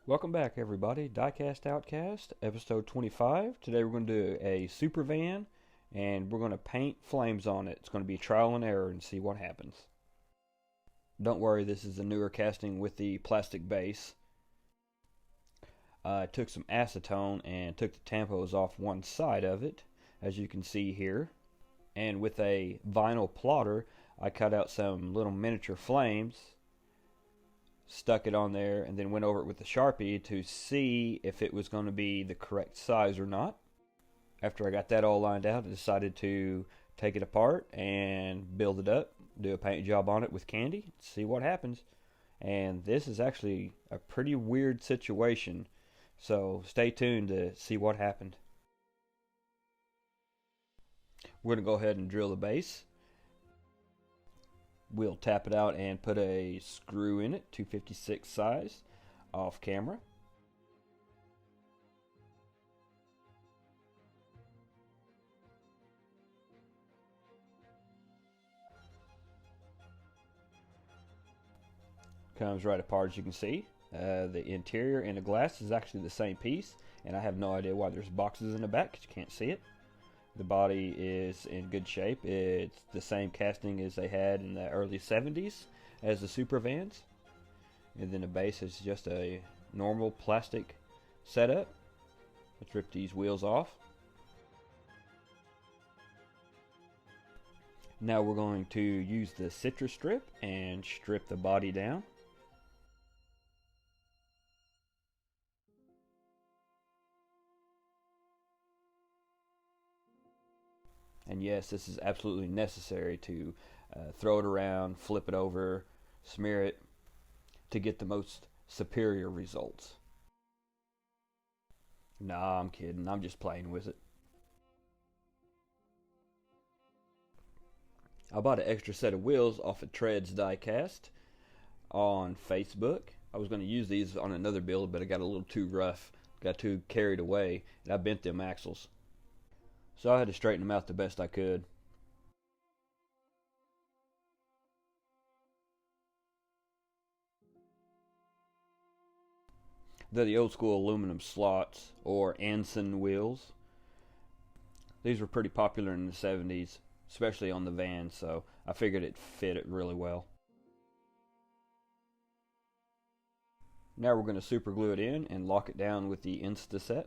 Welcome back, everybody. Diecast OutKast, episode 25. Today we're going to do a supervan, and we're going to paint flames on it. It's going to be trial and error and see what happens. Don't worry, this is a newer casting with the plastic base. I took some acetone and took the tampos off one side of it, as you can see here. And with a vinyl plotter, I cut out some little miniature flames, stuck it on there, and then went over it with the Sharpie to see if it was going to be the correct size or not. After I got that all lined out, I decided to take it apart and build it up, do a paint job on it with candy, see what happens. And this is actually a pretty weird situation, so stay tuned to see what happened. We're going to go ahead and drill the base. We'll tap it out and put a screw in it, 256 size, off camera. Comes right apart, as you can see. The interior and the glass is actually the same piece, and I have no idea why there's boxes in the back because you can't see it. The body is in good shape. It's the same casting as they had in the early 70s as the supervans. And then the base is just a normal plastic setup. Let's rip these wheels off. Now we're going to use the citrus strip and strip the body down. And yes, this is absolutely necessary to throw it around, flip it over, smear it to get the most superior results. Nah, I'm kidding. I'm just playing with it. I bought an extra set of wheels off of Treads Diecast on Facebook. I was going to use these on another build, but I got a little too rough, got too carried away, and I bent them axles. So I had to straighten them out the best I could. They're the old school aluminum slots, or Anson wheels. These were pretty popular in the 70s, especially on the van, so I figured it fit it really well. Now we're going to super glue it in and lock it down with the Instaset.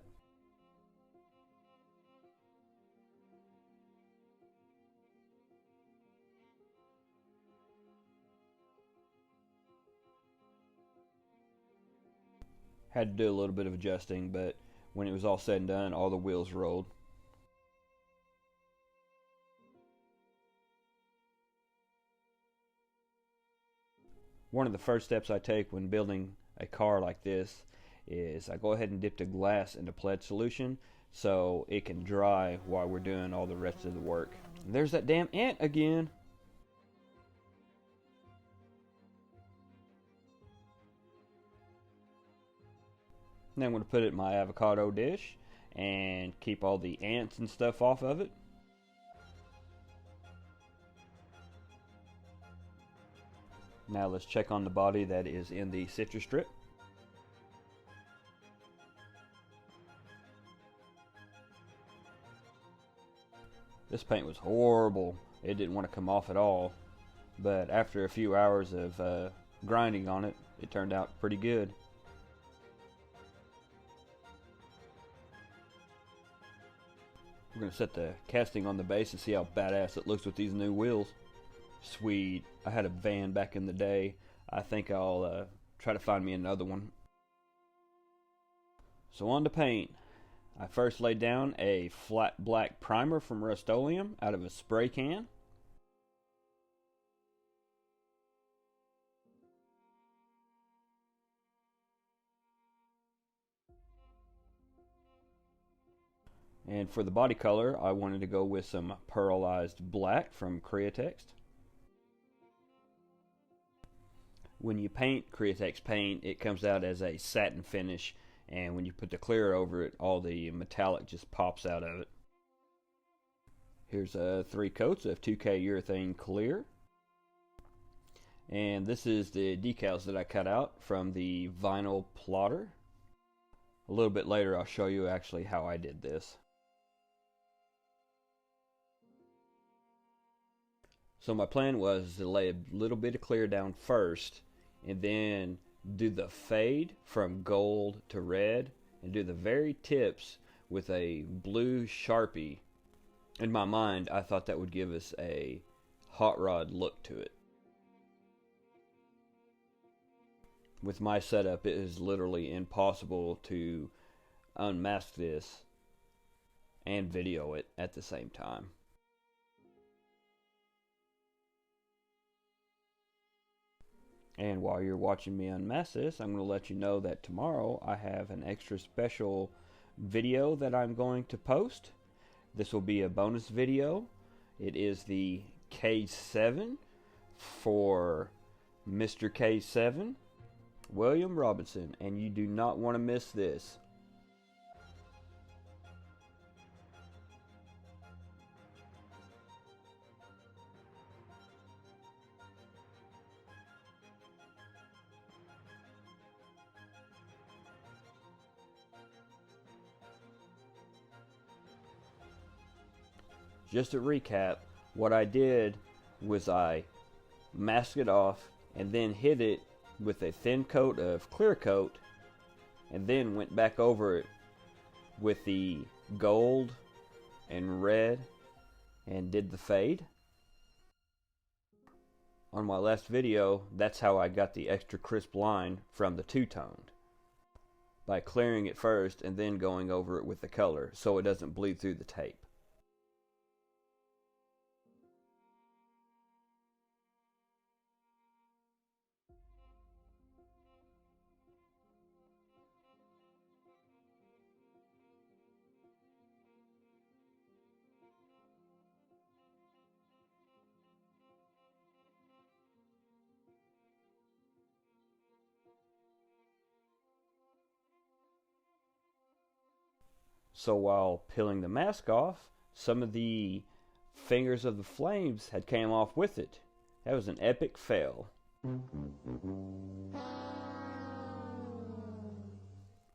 Had to do a little bit of adjusting, but when it was all said and done, all the wheels rolled. One of the first steps I take when building a car like this is I go ahead and dip the glass into pledge solution so it can dry while we're doing all the rest of the work. And there's that damn ant again. Then I'm going to put it in my avocado dish and keep all the ants and stuff off of it. Now let's check on the body that is in the citrus strip. This paint was horrible. It didn't want to come off at all. But after a few hours of grinding on it, it turned out pretty good. We're going to set the casting on the base and see how badass it looks with these new wheels. Sweet. I had a van back in the day. I think I'll try to find me another one. So on to paint. I first laid down a flat black primer from Rust-Oleum out of a spray can. And for the body color, I wanted to go with some pearlized black from Createx. When you paint Createx paint, it comes out as a satin finish, and when you put the clear over it, all the metallic just pops out of it. Here's 3 coats of 2K urethane clear. And this is the decals that I cut out from the vinyl plotter. A little bit later I'll show you actually how I did this. So my plan was to lay a little bit of clear down first and then do the fade from gold to red and do the very tips with a blue Sharpie. In my mind, I thought that would give us a hot rod look to it. With my setup, it is literally impossible to unmask this and video it at the same time. And while you're watching me unmask this, I'm going to let you know that tomorrow I have an extra special video that I'm going to post. This will be a bonus video. It is the K7 for Mr. K7, William Robinson, and you do not want to miss this. Just to recap, what I did was I masked it off and then hit it with a thin coat of clear coat and then went back over it with the gold and red and did the fade. On my last video, that's how I got the extra crisp line from the two-toned, by clearing it first and then going over it with the color so it doesn't bleed through the tape. So while peeling the mask off, some of the fingers of the flames had came off with it. That was an epic fail.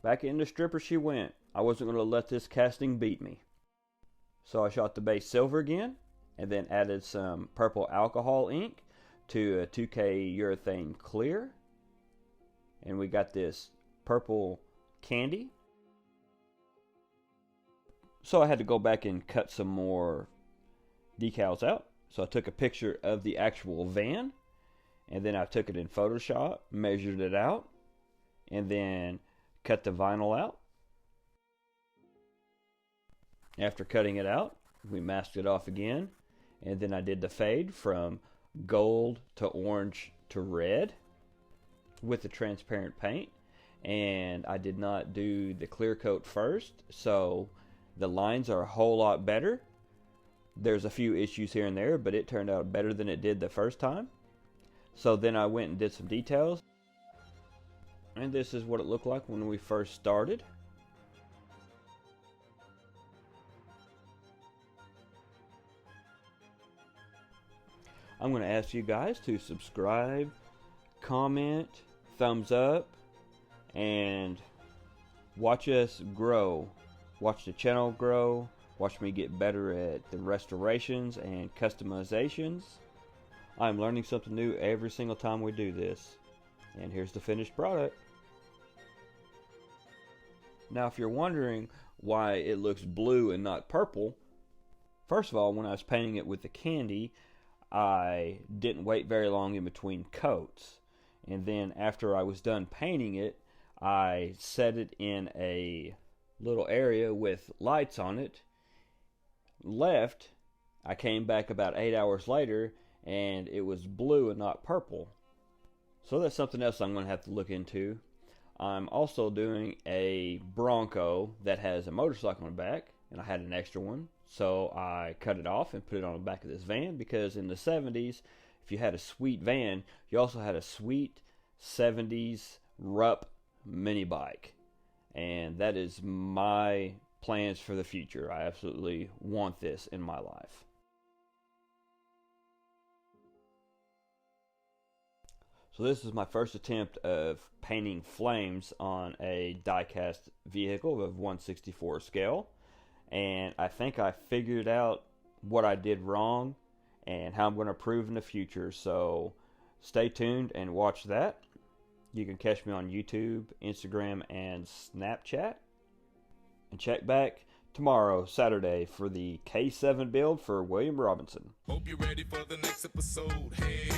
Back into stripper she went. I wasn't going to let this casting beat me. So I shot the base silver again, and then added some purple alcohol ink to a 2K urethane clear. And we got this purple candy. So I had to go back and cut some more decals out. So I took a picture of the actual van, and then I took it in Photoshop, measured it out, and then cut the vinyl out. After cutting it out, we masked it off again, and then I did the fade from gold to orange to red with the transparent paint. And I did not do the clear coat first, so the lines are a whole lot better. There's a few issues here and there, but it turned out better than it did the first time. So then I went and did some details. And this is what it looked like when we first started. I'm going to ask you guys to subscribe, comment, thumbs up, and watch us grow. Watch the channel grow. Watch me get better at the restorations and customizations. I'm learning something new every single time we do this. And here's the finished product. Now if you're wondering why it looks blue and not purple, first of all, when I was painting it with the candy, I didn't wait very long in between coats. And then after I was done painting it, I set it in a little area with lights on it, left. I came back about 8 hours later and it was blue and not purple. So that's something else I'm going to have to look into. I'm also doing a Bronco that has a motorcycle on the back, and I had an extra one, so I cut it off and put it on the back of this van, because in the 70s, if you had a sweet van, you also had a sweet 70s Rupp mini bike. And that is my plans for the future. I absolutely want this in my life. So this is my first attempt of painting flames on a diecast vehicle of 1/64 scale, and I think I figured out what I did wrong and how I'm going to improve in the future. So stay tuned and watch that. You can catch me on YouTube, Instagram, and Snapchat. And check back tomorrow, Saturday, for the K7 build for William Robinson. Hope you're ready for the next episode. Hey.